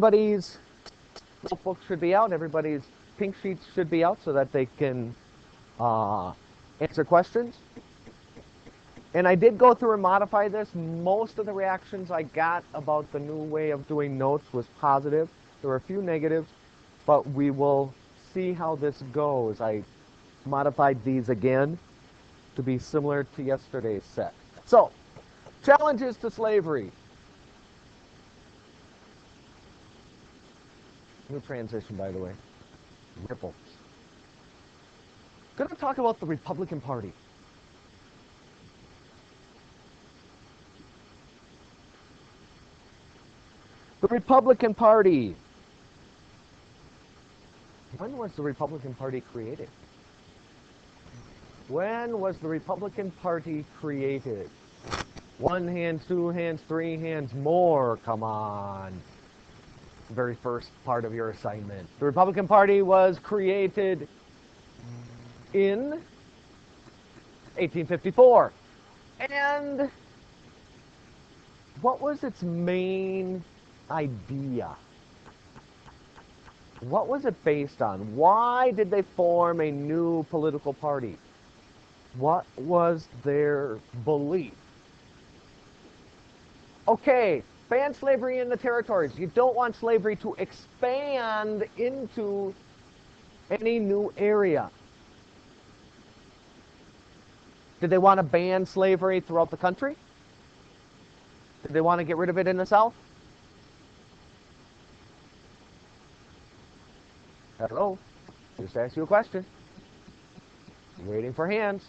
Everybody's notebooks should be out. Everybody's pink sheets should be out so that they can answer questions. And I did go through and modify this. Most of the reactions I got about the new way of doing notes was positive. There were a few negatives, but we will see how this goes. I modified these again to be similar to yesterday's set. So, challenges to slavery. New transition, by the way. Ripples. Going to talk about the Republican Party. The Republican Party. When was the Republican Party created? When was the Republican Party created? 1 hand, 2 hands, 3 hands, more. Come on. The very first part of your assignment. The Republican Party was created in 1854. And what was its main idea? What was it based on? Why did they form a new political party? What was their belief? Okay, ban slavery in the territories. You don't want slavery to expand into any new area. Did they want to ban slavery throughout the country? Did they want to get rid of it in the South? Hello? Just ask you a question. Waiting for hands.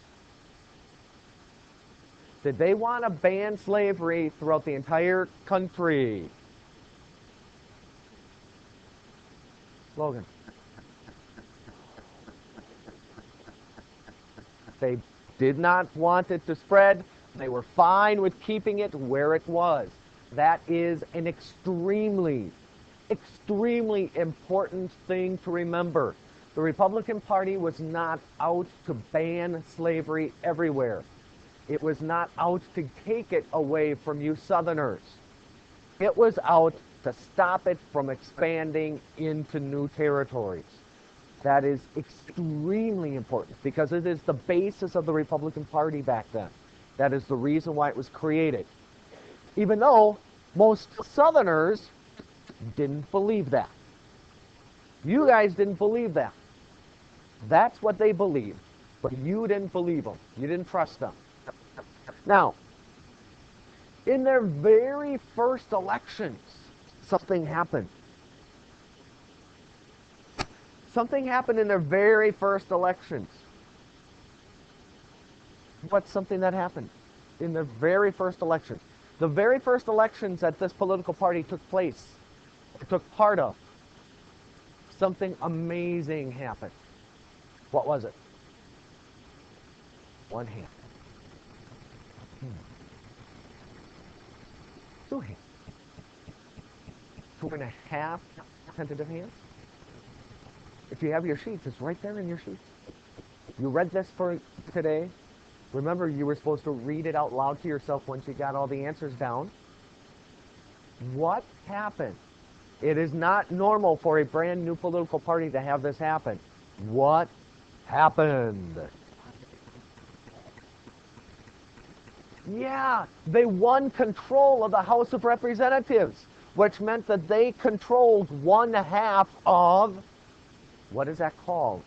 Did they want to ban slavery throughout the entire country? Logan. They did not want it to spread. They were fine with keeping it where it was. That is an extremely important thing to remember. The Republican Party was not out to ban slavery everywhere. It was not out to take it away from you Southerners. It was out to stop it from expanding into new territories. That is extremely important because it is the basis of the Republican Party back then. That is the reason why it was created. Even though most Southerners didn't believe that. You guys didn't believe that. That's what they believed. But you didn't believe them. You didn't trust them. Now, in their very first elections, something happened. Something happened in their very first elections. What's something that happened in their very first elections? The very first elections that this political party took part of, something amazing happened. What was it? 1 hand. 2 hands. 2.5 tentative hands. If you have your sheets, it's right there in your sheets. You read this for today. Remember, you were supposed to read it out loud to yourself once you got all the answers down. What happened? It is not normal for a brand new political party to have this happen. What happened? Yeah, they won control of the House of Representatives, which meant that they controlled 1/2 of, what is that called?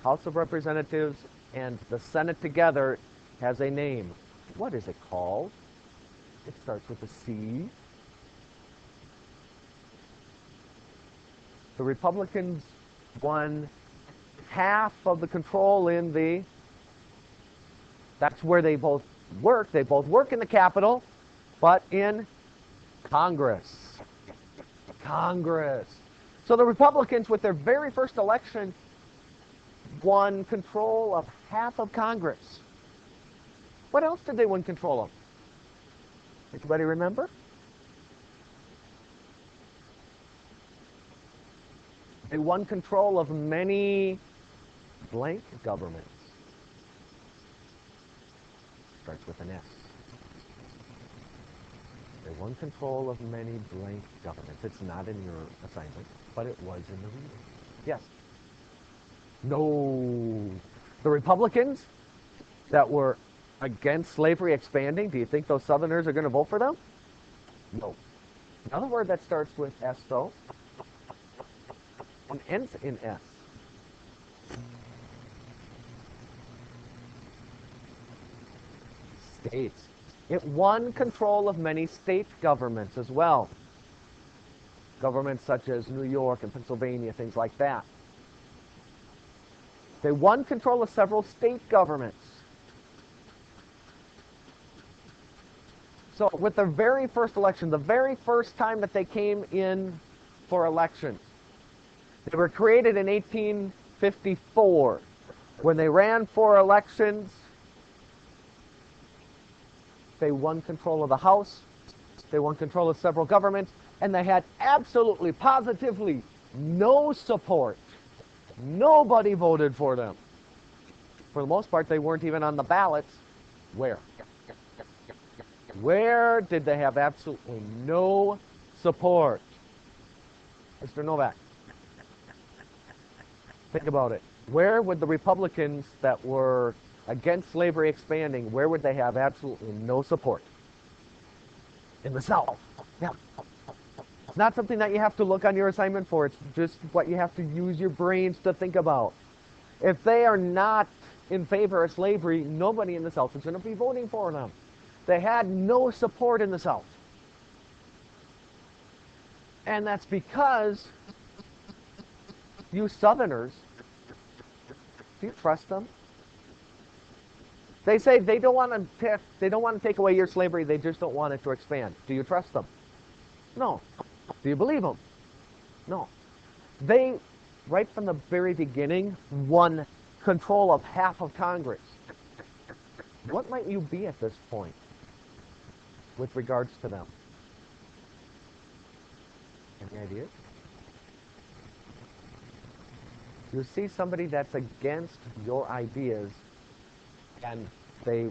House of Representatives and the Senate together has a name. What is it called? It starts with a C. The Republicans won 1/2 of the control in the, that's where they both work. They both work in the Capitol, but in Congress. Congress. So the Republicans, with their very first election, won control of 1/2 of Congress. What else did they win control of? Anybody remember? They won control of many blank governments. Starts with an S. They won control of many blank governments. It's not in your assignment, but it was in the reading. Yes. No. The Republicans that were against slavery expanding, do you think those Southerners are going to vote for them? No. Another word that starts with S, though, and ends in S. States. It won control of many state governments as well. Governments such as New York and Pennsylvania, things like that. They won control of several state governments. So with their very first election, the very first time that they came in for elections, they were created in 1854. When they ran for elections, they won control of the House, they won control of several governments, and they had absolutely, positively no support. Nobody voted for them. For the most part, they weren't even on the ballots. Where? Where did they have absolutely no support? Mr. Novak, think about it. Where would the Republicans that were against slavery expanding, where would they have absolutely no support? In the South. Yeah. It's not something that you have to look on your assignment for. It's just what you have to use your brains to think about. If they are not in favor of slavery, nobody in the South is going to be voting for them. They had no support in the South. And that's because you Southerners, do you trust them? They say they don't want to take away your slavery, they just don't want it to expand. Do you trust them? No. Do you believe them? No. They, right from the very beginning, won control of half of Congress. What might you be at this point with regards to them? Any ideas? You see somebody that's against your ideas, and they,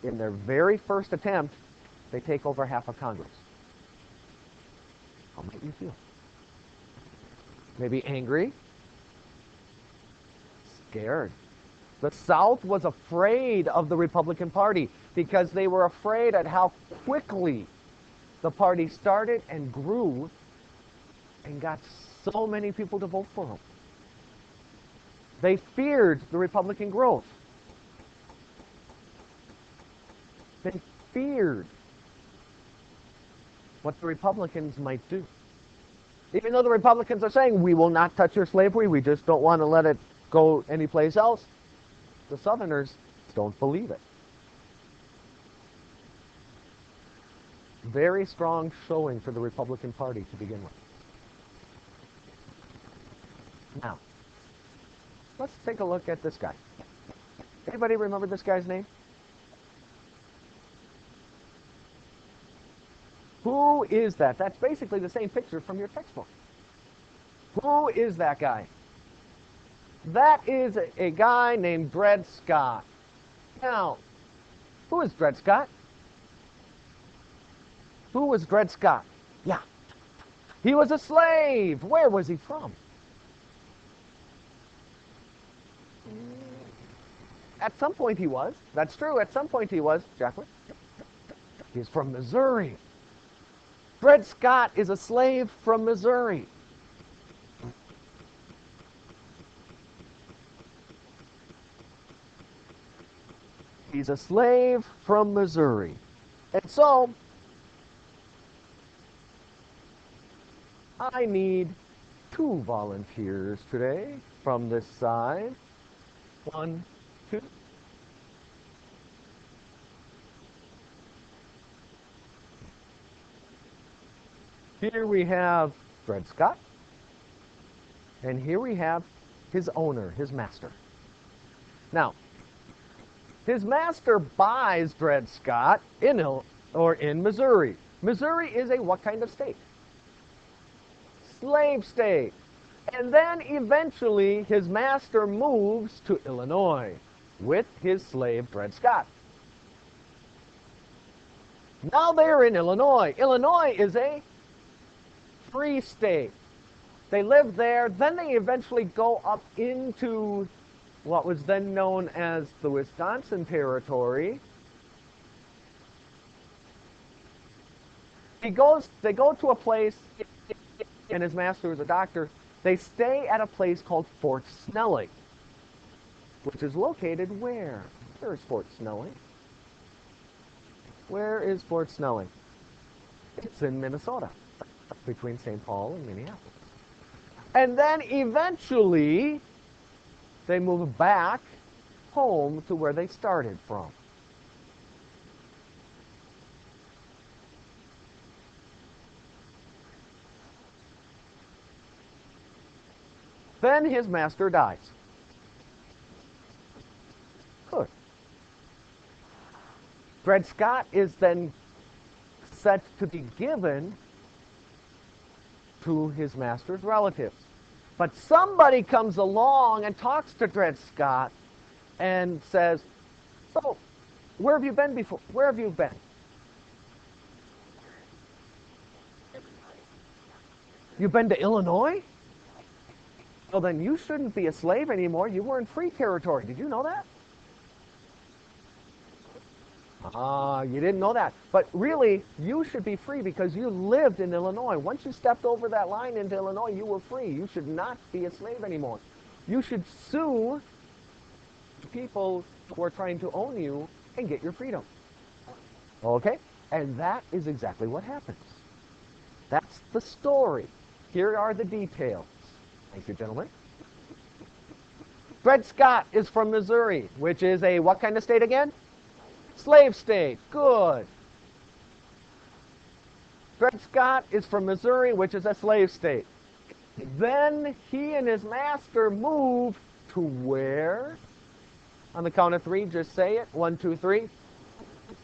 in their very first attempt, they take over half of Congress. How might you feel? Maybe angry? Scared. The South was afraid of the Republican Party because they were afraid at how quickly the party started and grew and got so many people to vote for them. They feared the Republican growth. They feared what the Republicans might do. Even though the Republicans are saying, we will not touch your slavery, we just don't want to let it go anyplace else, the Southerners don't believe it. Very strong showing for the Republican Party to begin with. Now, let's take a look at this guy. Anybody remember this guy's name? Who is that? That's basically the same picture from your textbook. Who is that guy? That is a guy named Dred Scott. Now, who is Dred Scott? Who was Dred Scott? Yeah. He was a slave. Where was he from? At some point he was. That's true. At some point he was. Jacqueline? He's from Missouri. Dred Scott is a slave from Missouri. He's a slave from Missouri. And so, I need 2 volunteers today from this side. 1, 2. Here we have Dred Scott, and here we have his owner, his master. Now, his master buys Dred Scott in Missouri. Missouri is a what kind of state? Slave state. And then eventually his master moves to Illinois with his slave Dred Scott. Now they're in Illinois. Illinois is a free state. They live there, then they eventually go up into what was then known as the Wisconsin Territory. They go to a place, and his master was a doctor. They stay at a place called Fort Snelling, which is located where? Where is Fort Snelling? Where is Fort Snelling? It's in Minnesota, between St. Paul and Minneapolis. And then eventually, they move back home to where they started from. Then his master dies. Good. Dred Scott is then set to be given to his master's relatives. But somebody comes along and talks to Dred Scott and says, so, where have you been before? Where have you been? You've been to Illinois? Well, then you shouldn't be a slave anymore. You were in free territory. Did you know that? You didn't know that. But really, you should be free because you lived in Illinois. Once you stepped over that line into Illinois, you were free. You should not be a slave anymore. You should sue the people who are trying to own you and get your freedom. Okay? And that is exactly what happens. That's the story. Here are the details. Thank you, gentlemen. Dred Scott is from Missouri, which is a what kind of state again? Slave state. Good. Dred Scott is from Missouri, which is a slave state. Then he and his master move to where? On the count of three, just say it. 1, 2, 3.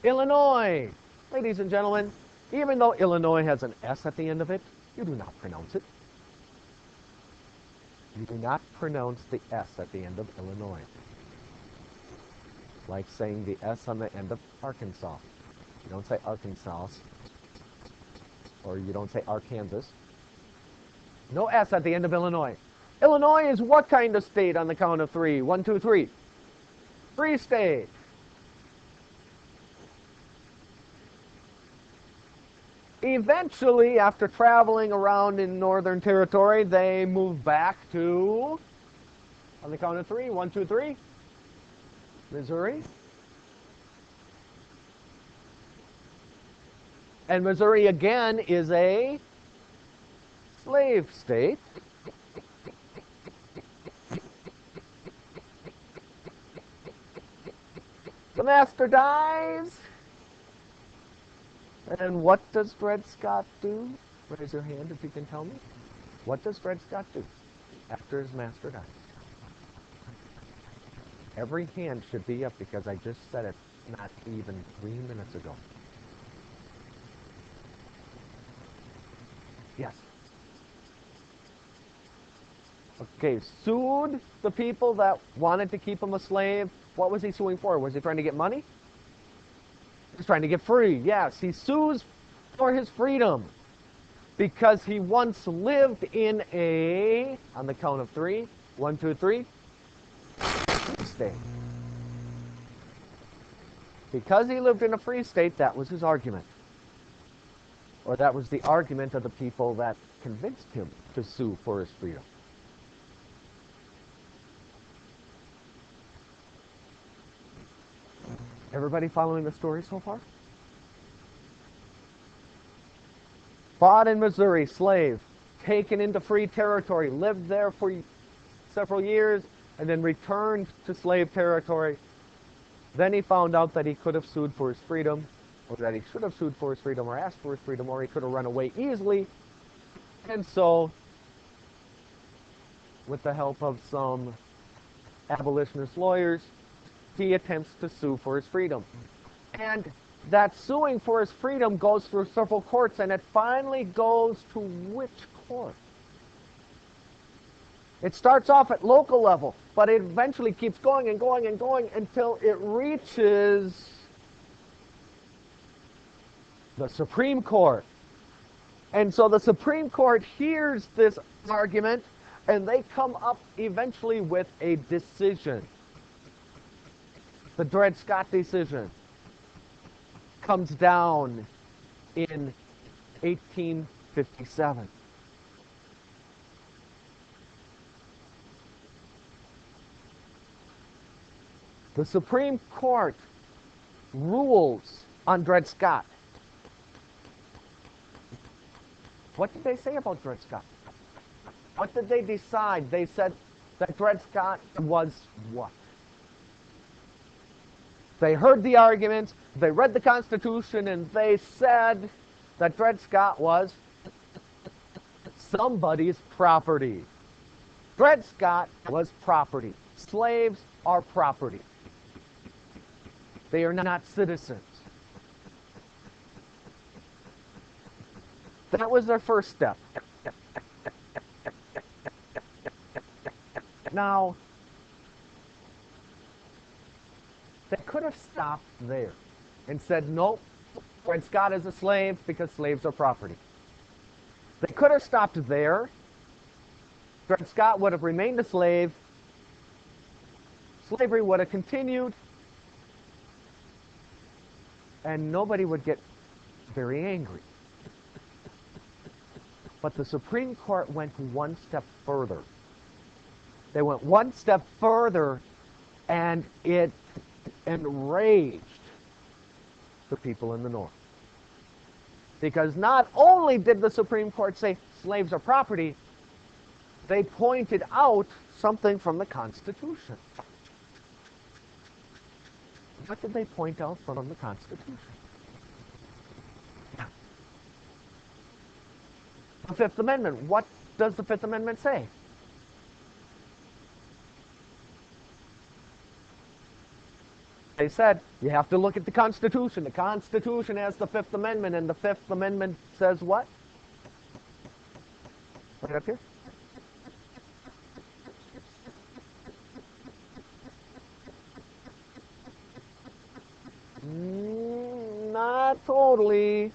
Illinois. Ladies and gentlemen, even though Illinois has an S at the end of it, you do not pronounce it. You do not pronounce the S at the end of Illinois. Like saying the S on the end of Arkansas. You don't say Arkansas. Or you don't say Arkansas. No S at the end of Illinois. Illinois is what kind of state on the count of three? 1, 2, 3. Free state. Eventually, after traveling around in Northern Territory, they move back to, on the count of three, 1, 2, 3, Missouri. And Missouri, again, is a slave state. The master dies. And what does Dred Scott do? Raise your hand if you can tell me. What does Dred Scott do after his master dies? Every hand should be up because I just said it not even 3 minutes ago. Yes. Okay, sued the people that wanted to keep him a slave. What was he suing for? Was he trying to get money? He's trying to get free. Yes, he sues for his freedom because he once lived in a, on the count of three, 1, 2, 3, state. Because he lived in a free state, that was his argument. Or that was the argument of the people that convinced him to sue for his freedom. Everybody following the story so far? Fought in Missouri, slave, taken into free territory, lived there for several years, and then returned to slave territory. Then he found out that he could have sued for his freedom, or that he should have sued for his freedom, or asked for his freedom, or he could have run away easily. And so, with the help of some abolitionist lawyers, he attempts to sue for his freedom. And that suing for his freedom goes through several courts, and it finally goes to which court? It starts off at local level, but it eventually keeps going and going and going until it reaches The Supreme Court. And so the Supreme Court hears this argument, and they come up eventually with a decision. The Dred Scott decision comes down in 1857. The Supreme Court rules on Dred Scott. What did they say about Dred Scott? What did they decide? They said that Dred Scott was what? They heard the arguments, they read the Constitution, and they said that Dred Scott was somebody's property. Dred Scott was property. Slaves are property. They are not citizens. That was their first step. Now, they could have stopped there and said, nope, Dred Scott is a slave because slaves are property. They could have stopped there. Dred Scott would have remained a slave. Slavery would have continued. And nobody would get very angry. But the Supreme Court went one step further. They went one step further, and it enraged the people in the North. Because not only did the Supreme Court say slaves are property, they pointed out something from the Constitution. What did they point out from the Constitution? The Fifth Amendment. What does the Fifth Amendment say? They said, you have to look at the Constitution. The Constitution has the Fifth Amendment, and the Fifth Amendment says what? Right up here. Not totally.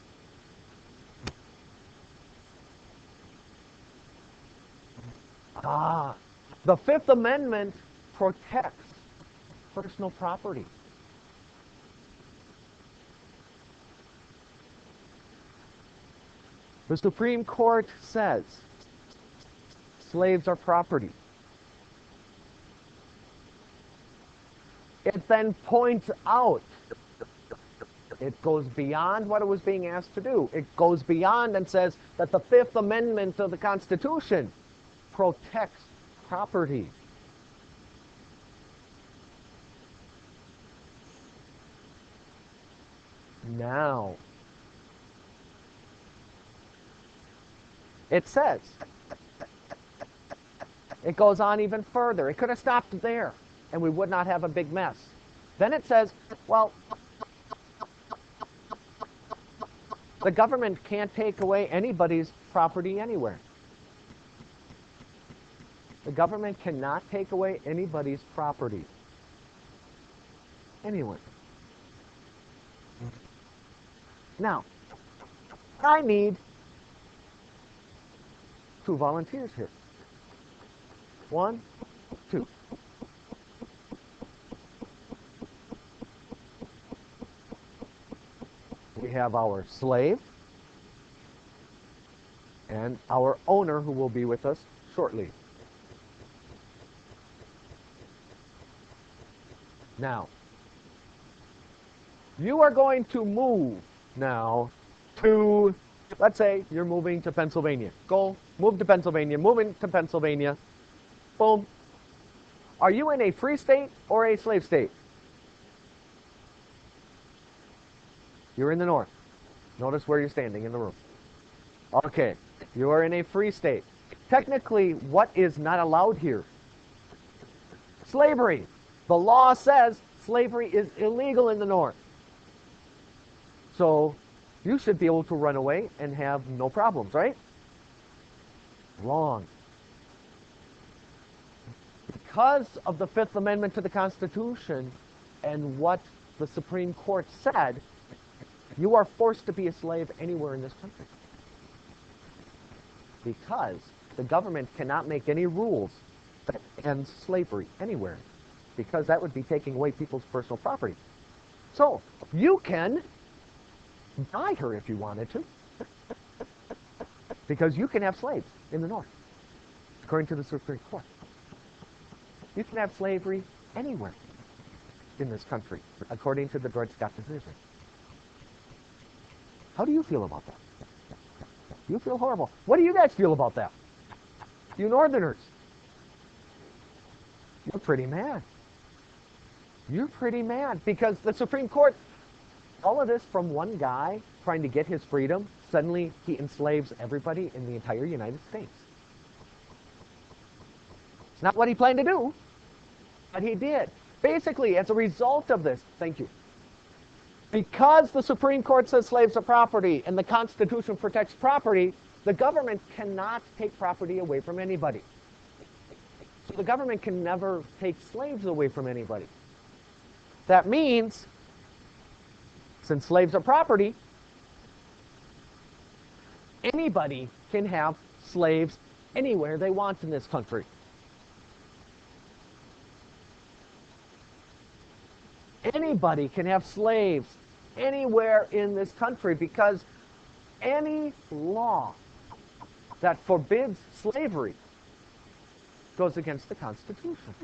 The Fifth Amendment protects personal property. The Supreme Court says slaves are property. It then points out, it goes beyond what it was being asked to do. It goes beyond and says that the Fifth Amendment of the Constitution protects property. Now, it says, it goes on even further. It could have stopped there, and we would not have a big mess. Then it says, well, the government can't take away anybody's property anywhere. The government cannot take away anybody's property anywhere. Now, I need 2 volunteers here. 1, 2. We have our slave and our owner, who will be with us shortly. Now, you are going to move now to, let's say you're moving to Pennsylvania. Move to Pennsylvania, moving to Pennsylvania. Boom. Are you in a free state or a slave state? You're in the North. Notice where you're standing in the room. Okay, you are in a free state. Technically, what is not allowed here? Slavery. The law says slavery is illegal in the North. So you should be able to run away and have no problems, right? Wrong. Because of the Fifth Amendment to the Constitution and what the Supreme Court said, You are forced to be a slave anywhere in this country because the government cannot make any rules that end slavery anywhere, because that would be taking away people's personal property. So you can buy her if you wanted to, because you can have slaves in the North, according to the Supreme Court. You can have slavery anywhere in this country, according to the Dred Scott decision. How do you feel about that? You feel horrible. What do you guys feel about that? You Northerners. You're pretty mad. You're pretty mad because the Supreme Court, all of this from one guy trying to get his freedom, suddenly he enslaves everybody in the entire United States. It's not what he planned to do, but he did. Basically, as a result of this, thank you, because the Supreme Court says slaves are property and the Constitution protects property, the government cannot take property away from anybody. So the government can never take slaves away from anybody. That means, since slaves are property, anybody can have slaves anywhere they want in this country. Anybody can have slaves anywhere in this country because any law that forbids slavery goes against the Constitution.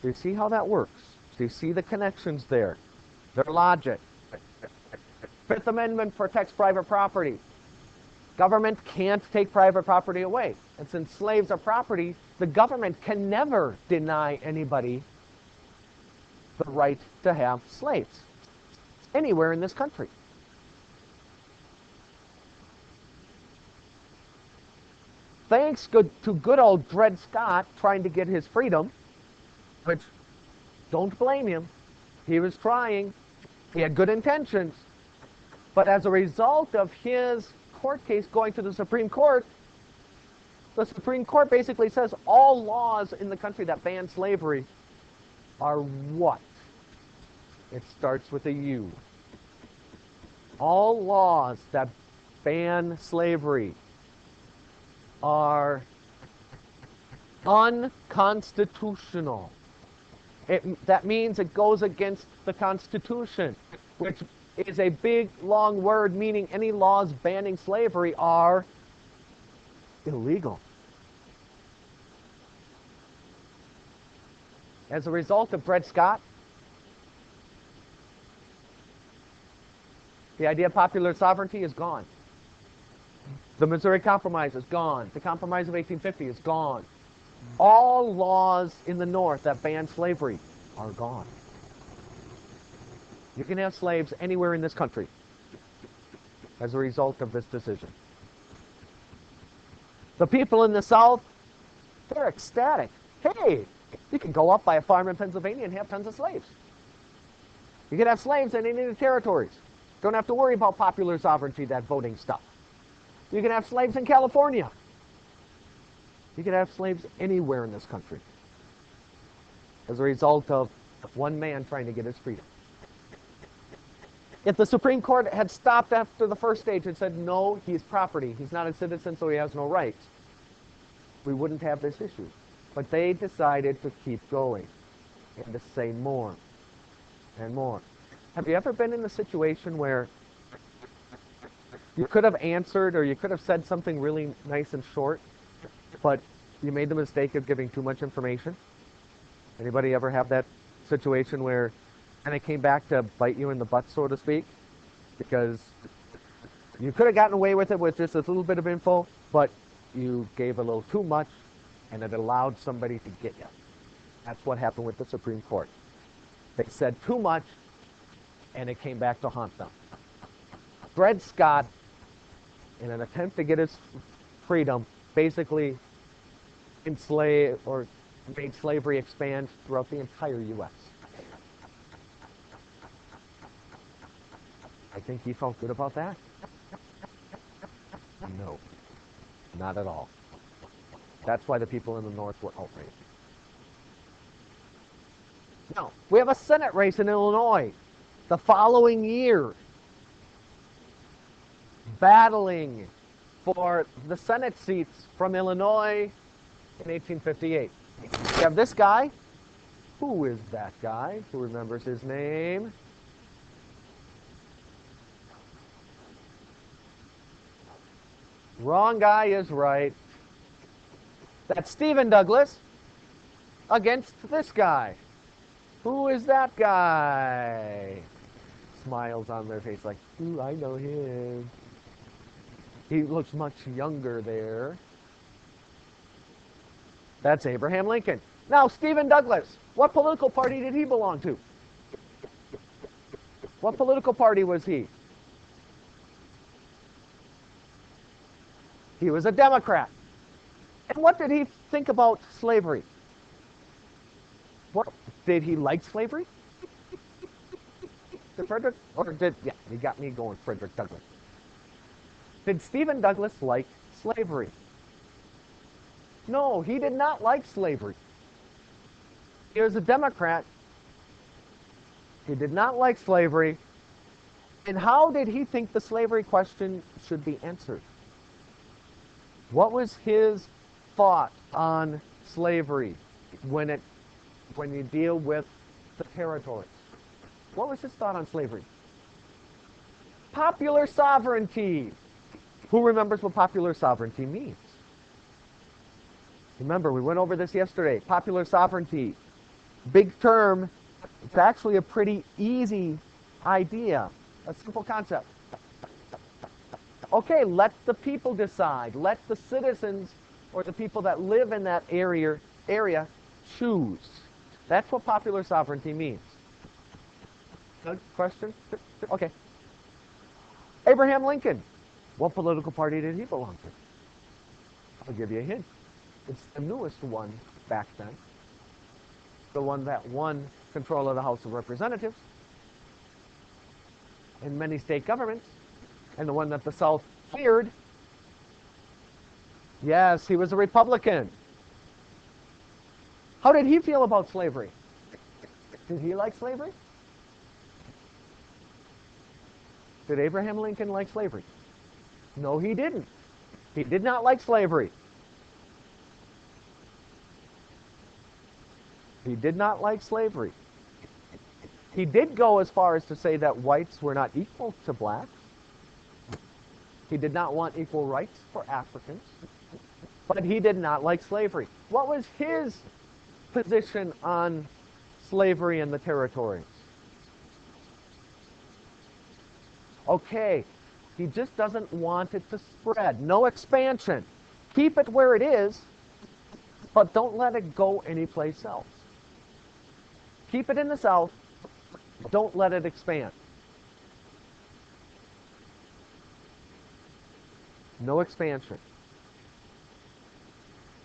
Do you see how that works? Do you see the connections there? Their logic. Fifth Amendment protects private property. Government can't take private property away. And since slaves are property, the government can never deny anybody the right to have slaves anywhere in this country. Thanks to good old Dred Scott trying to get his freedom, which, don't blame him, he was trying, he had good intentions, but as a result of his court case going to the Supreme Court, the Supreme Court basically says all laws in the country that ban slavery are what? It starts with a U. All laws that ban slavery are unconstitutional. That means it goes against the Constitution, which is a big, long word meaning any laws banning slavery are illegal. As a result of Dred Scott, the idea of popular sovereignty is gone. The Missouri Compromise is gone. The Compromise of 1850 is gone. All laws in the North that ban slavery are gone. You can have slaves anywhere in this country as a result of this decision. The people in the South, they're ecstatic. Hey, you can go up by a farm in Pennsylvania and have tons of slaves. You can have slaves in any of the territories. Don't have to worry about popular sovereignty, that voting stuff. You can have slaves in California. You can have slaves anywhere in this country as a result of one man trying to get his freedom. If the Supreme Court had stopped after the first stage and said, no, he's property, he's not a citizen, so he has no rights, we wouldn't have this issue. But they decided to keep going and to say more and more. Have you ever been in a situation where you could have answered or you could have said something really nice and short, but you made the mistake of giving too much information? Anybody ever have that situation where, and it came back to bite you in the butt, so to speak? Because you could have gotten away with it with just a little bit of info, but you gave a little too much, and it allowed somebody to get you. That's what happened with the Supreme Court. They said too much, and it came back to haunt them. Dred Scott, in an attempt to get his freedom, basically enslaved or made slavery expand throughout the entire U.S. I think he felt good about that? No, not at all. That's why the people in the North were outraged. Now, we have a Senate race in Illinois the following year, battling for the Senate seats from Illinois in 1858. You have this guy. Who is that guy? Who remembers his name? Wrong guy is right. That's Stephen Douglas against this guy. Who is that guy? Smiles on their face like, ooh, I know him. He looks much younger there. That's Abraham Lincoln. Now, Stephen Douglas, what political party did he belong to? What political party was he? He was a Democrat. And what did he think about slavery? What, did he like slavery? Yeah, he got me going, Frederick Douglass. Did Stephen Douglas like slavery? No, he did not like slavery. He was a Democrat. He did not like slavery. And how did he think the slavery question should be answered? What was his thought on slavery when you deal with the territories? What was his thought on slavery? Popular sovereignty. Who remembers what popular sovereignty means? Remember, we went over this yesterday. Popular sovereignty. Big term. It's actually a pretty easy idea. A simple concept. Okay, let the people decide. Let the citizens or the people that live in that area choose. That's what popular sovereignty means. Good question? Okay. Abraham Lincoln. What political party did he belong to? I'll give you a hint. It's the newest one back then. The one that won control of the House of Representatives in many state governments, and the one that the South feared. Yes, he was a Republican. How did he feel about slavery? Did he like slavery? Did Abraham Lincoln like slavery? No, he didn't. He did not like slavery. He did not like slavery. He did go as far as to say that whites were not equal to blacks. He did not want equal rights for Africans. But he did not like slavery. What was his position on slavery in the territories? Okay, he just doesn't want it to spread. No expansion. Keep it where it is, but don't let it go anyplace else. Keep it in the South. Don't let it expand. No expansion.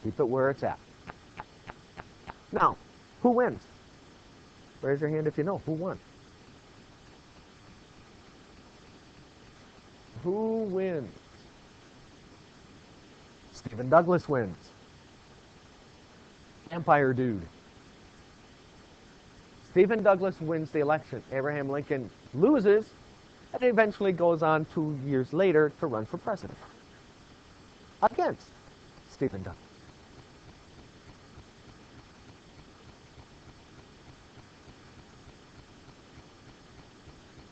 Keep it where it's at. Now, who wins? Raise your hand if you know. Who won? Who wins? Stephen Douglas wins. Empire dude. Stephen Douglas wins the election. Abraham Lincoln loses and eventually goes on 2 years later to run for president against Stephen Douglas.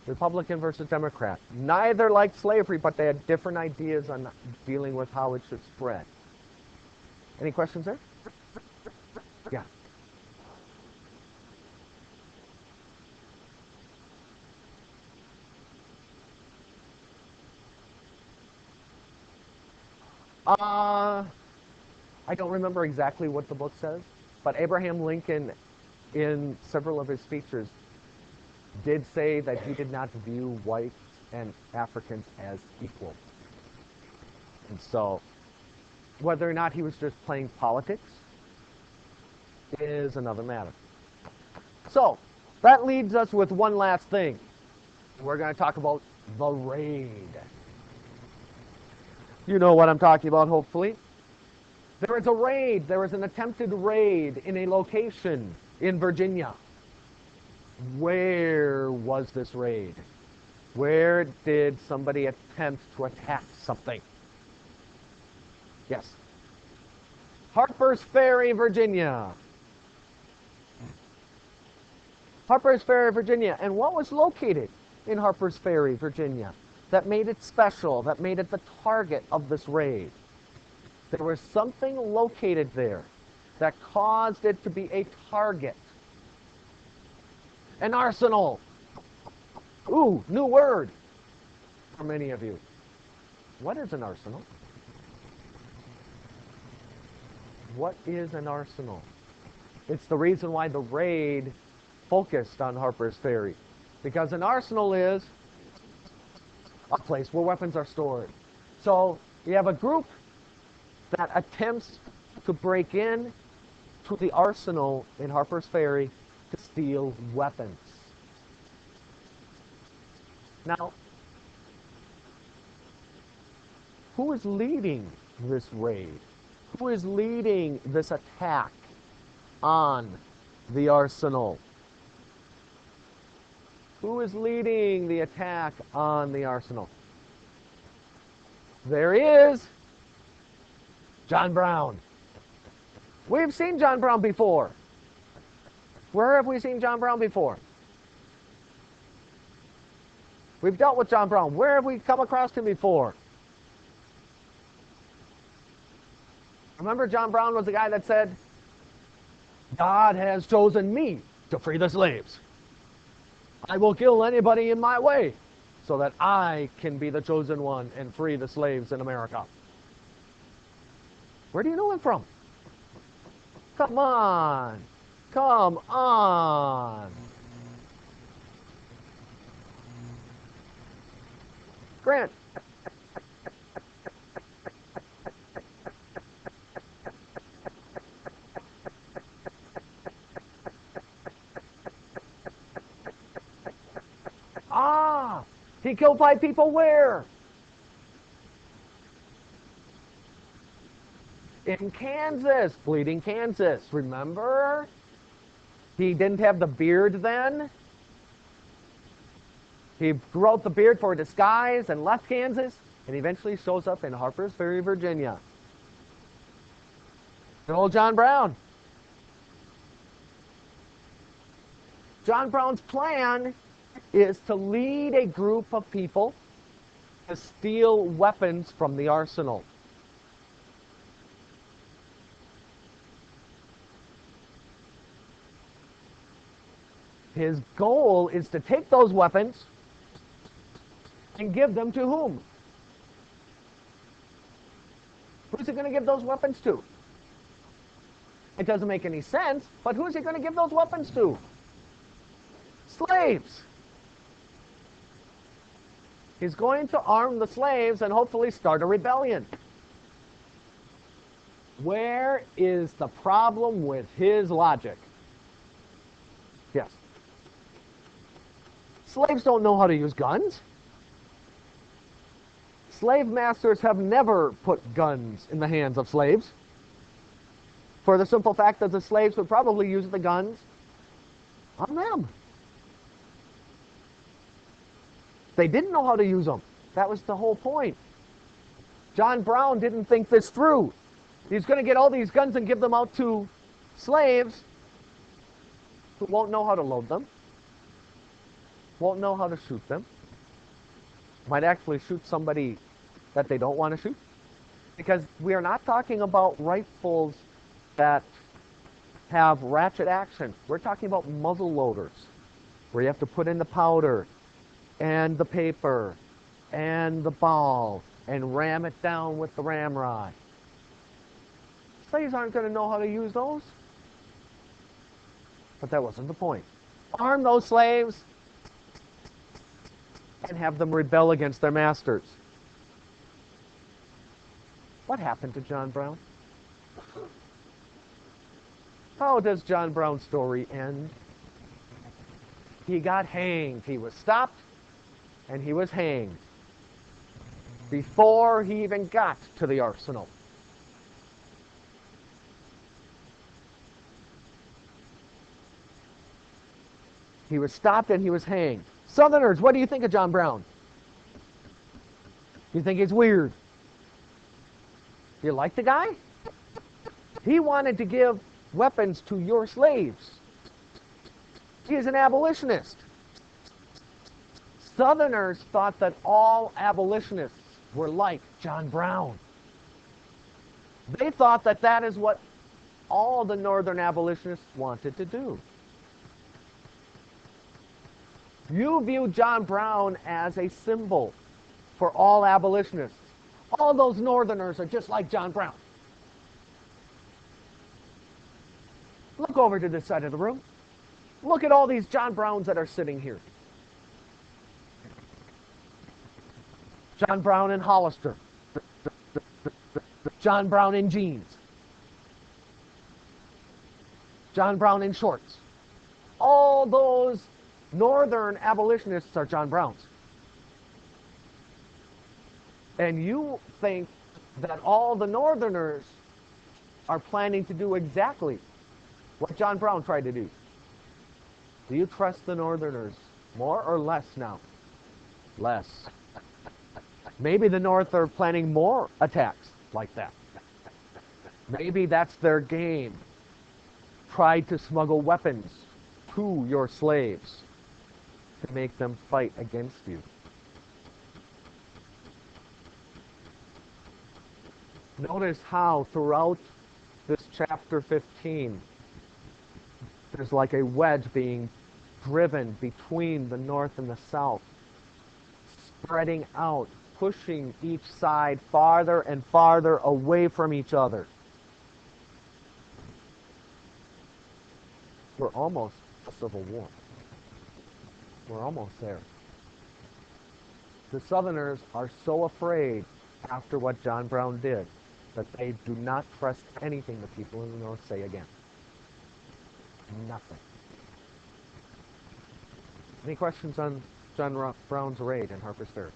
Republican versus Democrat. Neither liked slavery, but they had different ideas on dealing with how it should spread. Any questions there? Yeah. I don't remember exactly what the book says, but Abraham Lincoln, in several of his speeches, did say that he did not view whites and Africans as equal. And so, whether or not he was just playing politics is another matter. So, that leads us with one last thing. We're going to talk about the raid. You know what I'm talking about, hopefully. There is a raid. There is an attempted raid in a location in Virginia. Where was this raid? Where did somebody attempt to attack something? Yes. Harper's Ferry, Virginia. Harper's Ferry, Virginia. And what was located in Harper's Ferry, Virginia, that made it special, that made it the target of this raid? There was something located there that caused it to be a target. An arsenal. Ooh, new word for many of you. What is an arsenal? What is an arsenal? It's the reason why the raid focused on Harper's Ferry. Because an arsenal is a place where weapons are stored. So you have a group that attempts to break in to the arsenal in Harper's Ferry to steal weapons. Now, who is leading this raid? Who is leading this attack on the arsenal? Who is leading the attack on the arsenal? There he is, John Brown. We've seen John Brown before. Where have we seen John Brown before? We've dealt with John Brown. Where have we come across him before? Remember, John Brown was the guy that said, God has chosen me to free the slaves. I will kill anybody in my way so that I can be the chosen one and free the slaves in America. Where do you know him from? Come on. Come on. Grant. Ah, he killed 5 people where? In Kansas, Bleeding Kansas. Remember? He didn't have the beard then. He grew out the beard for a disguise and left Kansas, and eventually shows up in Harper's Ferry, Virginia. Good old John Brown. John Brown's plan is to lead a group of people to steal weapons from the arsenal. His goal is to take those weapons and give them to whom? Who's he going to give those weapons to? It doesn't make any sense, but who's he going to give those weapons to? Slaves. He's going to arm the slaves and hopefully start a rebellion. Where is the problem with his logic? Yes. Slaves don't know how to use guns. Slave masters have never put guns in the hands of slaves, for the simple fact that the slaves would probably use the guns on them. They didn't know how to use them. That was the whole point. John Brown didn't think this through. He's going to get all these guns and give them out to slaves who won't know how to load them, won't know how to shoot them, might actually shoot somebody that they don't want to shoot. Because we are not talking about rifles that have ratchet action. We're talking about muzzle loaders, where you have to put in the powder and the paper and the ball and ram it down with the ramrod. Slaves aren't going to know how to use those. But that wasn't the point. Arm those slaves and have them rebel against their masters. What happened to John Brown? How does John Brown's story end? He got hanged. He was stopped and he was hanged before he even got to the arsenal. He was stopped and he was hanged. Southerners, what do you think of John Brown? You think he's weird? You like the guy? He wanted to give weapons to your slaves. He is an abolitionist. Southerners thought that all abolitionists were like John Brown. They thought that that is what all the Northern abolitionists wanted to do. You view John Brown as a symbol for all abolitionists. All those Northerners are just like John Brown. Look over to this side of the room. Look at all these John Browns that are sitting here. John Brown in Hollister. John Brown in jeans. John Brown in shorts. All those Northern abolitionists are John Browns. And you think that all the Northerners are planning to do exactly what John Brown tried to do. Do you trust the Northerners more or less now? Less. Maybe the North are planning more attacks like that. Maybe that's their game. Try to smuggle weapons to your slaves to make them fight against you. Notice how throughout this chapter 15, there's like a wedge being driven between the North and the South, spreading out, pushing each side farther and farther away from each other. We're almost a civil war. We're almost there. The Southerners are so afraid after what John Brown did that they do not trust anything the people in the North say again. Nothing. Any questions on John Brown's raid in Harper's Ferry?